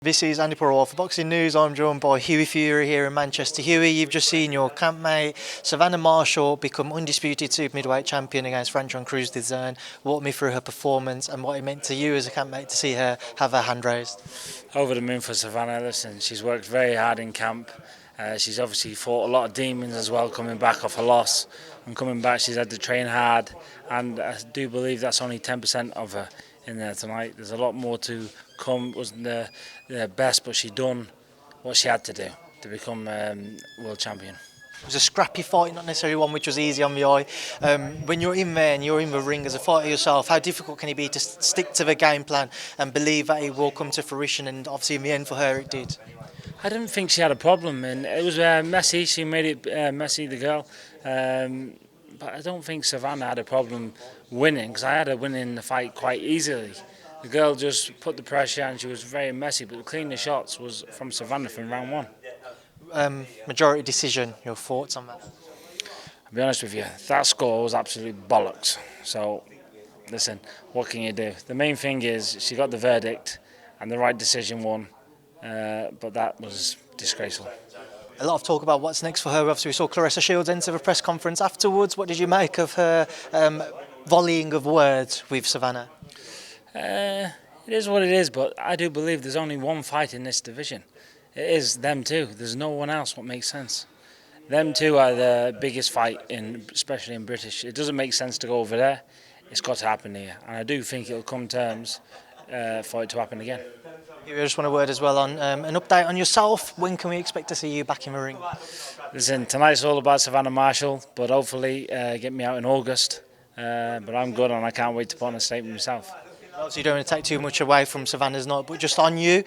This is Andi Purewal for Boxing News. I'm joined by Hughie Fury here in Manchester. Hughie, you've just seen your campmate Savannah Marshall become undisputed super middleweight champion against Crews-Dezurn. Walk me through her performance and what it meant to you as a campmate to see her have her hand raised. Over the moon for Savannah. Listen, she's worked very hard in camp. She's obviously fought a lot of demons as well, coming back off a loss. And coming back, she's had to train hard. And I do believe that's only 10% of her in there tonight. There's a lot more to come. Wasn't the best, but she done what she had to do to become world champion. It was a scrappy fight, not necessarily one which was easy on the eye. When you're in there and you're in the ring as a fighter yourself, how difficult can it be to stick to the game plan and believe that it will come to fruition? And obviously in the end for her it did. I didn't think she had a problem, and it was messy. She made it messy, the girl. But I don't think Savannah had a problem winning, because I had her winning the fight quite easily. The girl just put the pressure and she was very messy, but the cleaner shots was from Savannah from round one. Majority decision, your thoughts on that? I'll be honest with you, that score was absolute bollocks. So, listen, what can you do? The main thing is she got the verdict and the right decision won, but that was disgraceful. A lot of talk about what's next for her. Obviously, we saw Claressa Shields enter the press conference afterwards. What did you make of her volleying of words with Savannah? It is what it is, but I do believe there's only one fight in this division. It is them two. There's no one else. What makes sense? Them two are the biggest fight, especially in British. It doesn't make sense to go over there. It's got to happen here, and I do think it'll come terms for it to happen again. I just want a word as well on an update on yourself. When can we expect to see you back in the ring? Listen, tonight's all about Savannah Marshall, but hopefully get me out in August. But I'm good and I can't wait to put on a statement myself. Obviously, you don't want to take too much away from Savannah's night, but just on you,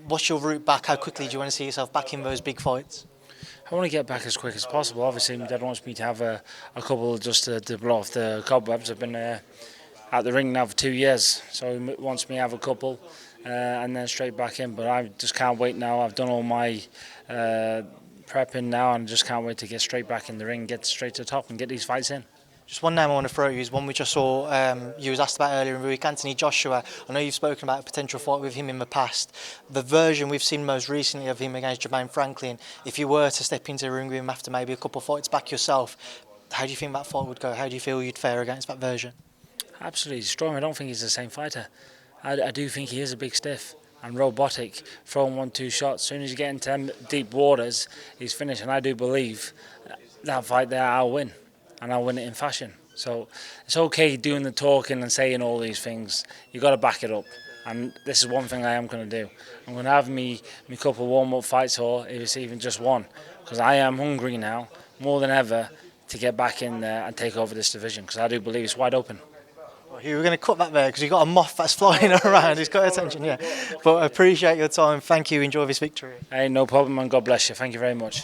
what's your route back? How quickly do you want to see yourself back in those big fights? I want to get back as quick as possible. Obviously, my dad wants me to have a couple just to blow off the cobwebs. I've been at the ring now for 2 years, so he wants me to have a couple and then straight back in. But I just can't wait now. I've done all my prepping now and just can't wait to get straight back in the ring, get straight to the top and get these fights in. Just one name I want to throw at you is one which I saw you was asked about earlier in the week, Anthony Joshua. I know you've spoken about a potential fight with him in the past. The version we've seen most recently of him against Jermaine Franklin, if you were to step into the ring with him after maybe a couple of fights back yourself, how do you think that fight would go? How do you feel you'd fare against that version? Absolutely strong. I don't think he's the same fighter. I do think he is a big stiff and robotic, throwing 1-2 shots. As soon as you get into deep waters, he's finished. And I do believe that fight there I'll win. And I'll win it in fashion. So it's okay doing the talking and saying all these things. You've got to back it up. And this is one thing I am going to do. I'm going to have me couple warm-up fights, or if it's even just one. Because I am hungry now, more than ever, to get back in there and take over this division. Because I do believe it's wide open. Well, you were going to cut that there because you've got a moth that's flying around. It's got attention, yeah. But I appreciate your time. Thank you. Enjoy this victory. Hey, no problem, and God bless you. Thank you very much.